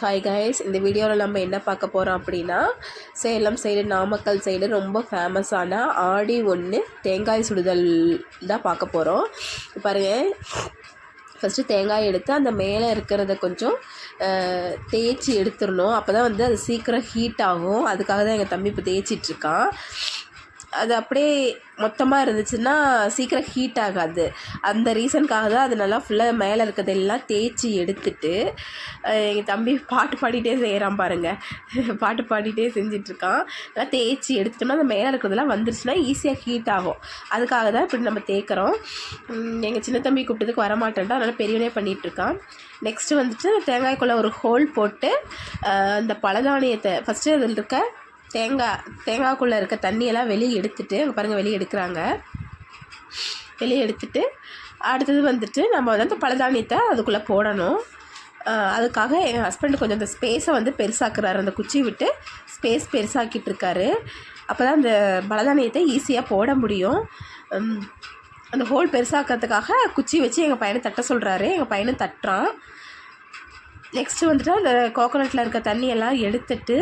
Hi guys, இந்த வீடியோவில் நம்ம என்ன பார்க்க போகிறோம் அப்படின்னா, சேலம் சைடு நாமக்கல் சைடு ரொம்ப ஃபேமஸான ஆடி 1 தேங்காய் சுடுதல் தான் பார்க்க போகிறோம். பாருங்கள், ஃபஸ்ட்டு தேங்காய் எடுத்து அந்த மேலே இருக்கிறத கொஞ்சம் தேய்ச்சி எடுத்துடணும். அப்போ தான் வந்து அது சீக்கிரம் ஹீட் ஆகும். அதுக்காக தான் எங்கள் தம்பி இப்போ தேய்ச்சிட்ருக்கான். அது அப்படியே மொத்தமாக இருந்துச்சுன்னா சீக்கிரம் ஹீட் ஆகாது. அந்த ரீசனுக்காக தான் அது நல்லா ஃபுல்லாக மேலே இருக்கிறதெல்லாம் தேய்ச்சி எடுத்துட்டு எங்கள் தம்பி பாட்டு பாடிட்டே செய்கிறான் பாருங்கள். பாட்டு பாடிட்டே செஞ்சிட்ருக்கான். நல்லா தேய்ச்சி எடுத்துட்டோம்னா அந்த மேலே இருக்கிறதெல்லாம் வந்துருச்சுன்னா ஈஸியாக ஹீட் ஆகும். அதுக்காக தான் இப்படி நம்ம தேய்க்கிறோம். எங்கள் சின்ன தம்பி கூப்பிட்டதுக்கு வரமாட்டேன்ட்டு அதனால் பெரியவனே பண்ணிகிட்ருக்கான். நெக்ஸ்ட்டு வந்துட்டு தேங்காய்க்குள்ளே ஒரு ஹோல் போட்டு அந்த பழதானியத்தை ஃபஸ்ட்டு அதில் இருக்க தேங்காய்க்குள்ளே இருக்க தண்ணியெல்லாம் வெளியே எடுத்துட்டு, அங்கே பாருங்கள் வெளியே எடுக்கிறாங்க. வெளியே எடுத்துட்டு அடுத்தது வந்துட்டு நம்ம வந்து அந்த பழதானியத்தை அதுக்குள்ளே போடணும். அதுக்காக எங்கள் ஹஸ்பண்ட் கொஞ்சம் அந்த ஸ்பேஸை வந்து பெருசாக்குறாரு. அந்த குச்சி விட்டு ஸ்பேஸ் பெருசாக்கிட்டு இருக்காரு. அப்போ தான் அந்த பழதானியத்தை ஈஸியாக போட முடியும். அந்த ஹோல் பெருசாக்கிறதுக்காக குச்சி வச்சு எங்கள் பையனை தட்ட சொல்கிறாரு. எங்கள் பையனும் தட்டுறான். நெக்ஸ்ட்டு வந்துட்டு அந்த கோகோனட்டில் இருக்க தண்ணியெல்லாம் எடுத்துட்டு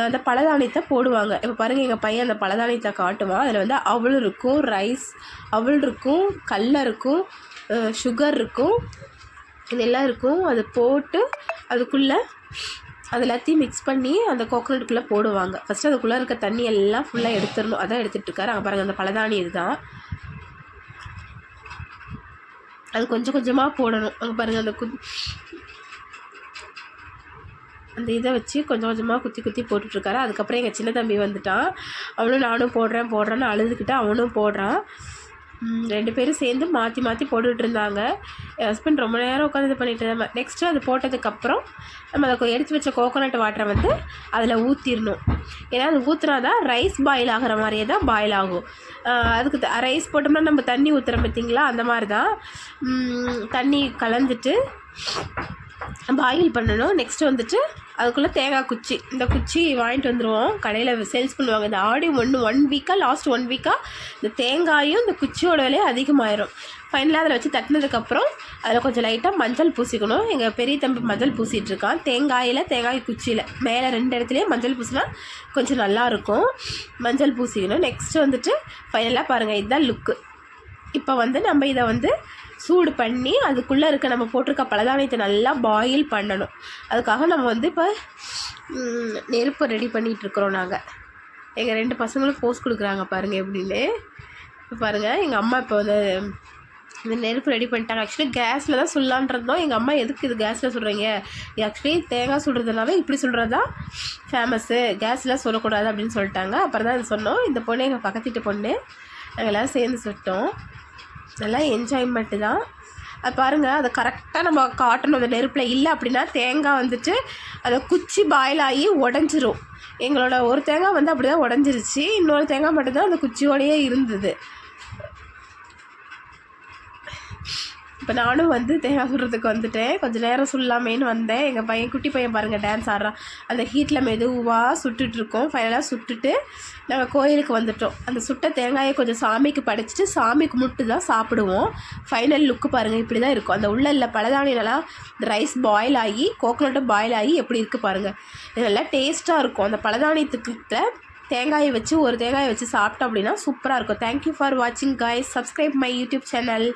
அந்த பழதானியத்தை போடுவாங்க. இப்போ பாருங்கள், எங்கள் பையன் அந்த பழதானியத்தை காட்டுவான். அதில் வந்து அவல் இருக்கும், ரைஸ் அவல் இருக்கும், கடலை இருக்கும், சுகர் இருக்கும், இதெல்லாம் இருக்கும். அது போட்டு அதுக்குள்ளே அது எல்லாத்தையும் மிக்ஸ் பண்ணி அந்த கோகோனட்டுக்குள்ளே போடுவாங்க. ஃபஸ்ட்டு அதுக்குள்ளே இருக்க தண்ணி எல்லாம் ஃபுல்லாக எடுத்துடணும். அதான் எடுத்துகிட்ருக்காரு. அங்கே பாருங்கள், அந்த பழதானியம் இதுதான். அது கொஞ்சம் கொஞ்சமாக போடணும். அங்கே பாருங்கள், அந்த இதை வச்சு கொஞ்சம் கொஞ்சமாக குத்தி குத்தி போட்டுட்ருக்காரு. அதுக்கப்புறம் எங்கள் சின்ன தம்பி வந்துட்டான். அவனும் நானும் போடுறேன்னு அழுதுகிட்டு அவனும் போடுறான். 2 பேரும் சேர்ந்து மாற்றி மாற்றி போட்டுகிட்டு இருந்தாங்க. என் ஹஸ்பண்ட் ரொம்ப நேரம் உட்காந்து இது பண்ணிட்டு இருந்தாங்க. நெக்ஸ்ட்டு அது போட்டதுக்கப்புறம் நம்ம அதை எடுத்து வச்ச கோகோனட் வாட்டரை வந்து அதில் ஊற்றிடணும். ஏன்னா அது ஊற்றுனா தான் ரைஸ் பாயில் ஆகிற மாதிரியே தான் பாயில் ஆகும். அதுக்கு ரைஸ் போட்டோம்னா நம்ம தண்ணி ஊற்றுறோம் பார்த்திங்களா, அந்த மாதிரி தான் தண்ணி கலந்துட்டு பாயில் பண்ணணும். நெக்ஸ்ட்டு வந்துட்டு அதுக்குள்ளே தேங்காய் குச்சி, இந்த குச்சி வாங்கிட்டு வந்துடுவோம். கடையில் சேல்ஸ் பண்ணுவாங்க. இந்த ஆடி 1 வீக்காக லாஸ்ட் 1 வீக்காக இந்த தேங்காயும் இந்த குச்சியோட விலையே அதிகமாயிரும். ஃபைனலாக அதில் வச்சு தட்டினதுக்கப்புறம் அதில் கொஞ்சம் லைட்டாக மஞ்சள் பூசிக்கணும். எங்கள் பெரிய தம்பி மஞ்சள் பூசிகிட்ருக்கான். தேங்காய் குச்சியில் மேலே 2 இடத்துலையும் மஞ்சள் பூசினா கொஞ்சம் நல்லாயிருக்கும். மஞ்சள் பூசிக்கணும். நெக்ஸ்ட்டு வந்துட்டு ஃபைனலாக பாருங்கள், இதுதான் லுக்கு. இப்போ வந்து நம்ம இதை வந்து சூடு பண்ணி அதுக்குள்ளே இருக்க நம்ம போட்டிருக்க பழதானியத்தை நல்லா பாயில் பண்ணணும். அதுக்காக நம்ம வந்து இப்போ நெருப்பு ரெடி பண்ணிகிட்ருக்குறோம். நாங்கள் எங்கள் 2 பசங்களும் போஸ் கொடுக்குறாங்க பாருங்கள் எப்படின்னு. இப்போ பாருங்கள், எங்கள் அம்மா இப்போ வந்து இந்த நெருப்பு ரெடி பண்ணிட்டாங்க. ஆக்சுவலி கேஸில் தான் சொல்லலான்றதும் எங்கள் அம்மா எதுக்கு இது கேஸில் சொல்கிறீங்க, ஆக்சுவலி தேங்காய் சுடுறதுனால இப்படி சொல்கிறது தான் ஃபேமஸ்ஸு, கேஸில் சொல்லக்கூடாது அப்படின்னு சொல்லிட்டாங்க. அப்புறம் தான் இது சொன்னோம். இந்த பொண்ணு எங்கள் பக்கத்து வீட்டு பொண்ணு, நாங்கள் எல்லோரும் சேர்ந்து சுட்டோம். நல்லா என்ஜாய்மெண்ட்டு தான். அது பாருங்கள், அதை கரெக்டாக நம்ம காட்டணும் அந்த நெருப்பில். இல்லை அப்படின்னா தேங்காய் வந்துட்டு அதை குச்சி பாயில் ஆகி உடஞ்சிரும். எங்களோட ஒரு தேங்காய் வந்து அப்படி தான் உடஞ்சிருச்சு. இன்னொரு தேங்காய் மட்டும்தான் அந்த குச்சியோடையே இருந்தது. இப்போ நானும் வந்து தேங்காய் சுடுறதுக்கு வந்துட்டேன். கொஞ்சம் நேரம் சுடலாமேன்னு வந்தேன். எங்கள் பையன், குட்டி பையன் பாருங்கள், டான்ஸ் ஆடுறான். அந்த ஹீட்டில் மெதுவாக சுட்டுட்ருக்கோம். ஃபைனலாக சுட்டுட்டு நாங்கள் கோயிலுக்கு வந்துட்டோம். அந்த சுட்ட தேங்காயை கொஞ்சம் சாமிக்கு படைச்சிட்டு சாமி கும்பிட்டு தான் சாப்பிடுவோம். ஃபைனல் லுக்கு பாருங்கள், இப்படி தான் இருக்கும். அந்த உள்ள பழதானியெல்லாம் ரைஸ் பாயில் ஆகி கோகோனட்டும் பாயில் ஆகி எப்படி இருக்குது பாருங்கள். இது நல்லா டேஸ்ட்டாக இருக்கும். அந்த பழதானியத்துக்கிட்ட தேங்காயை வச்சு ஒரு தேங்காயை வச்சு சாப்பிட்டோம் அப்படின்னா சூப்பராக இருக்கும். தேங்க்யூ ஃபார் வாட்சிங் guys. Subscribe my YouTube channel.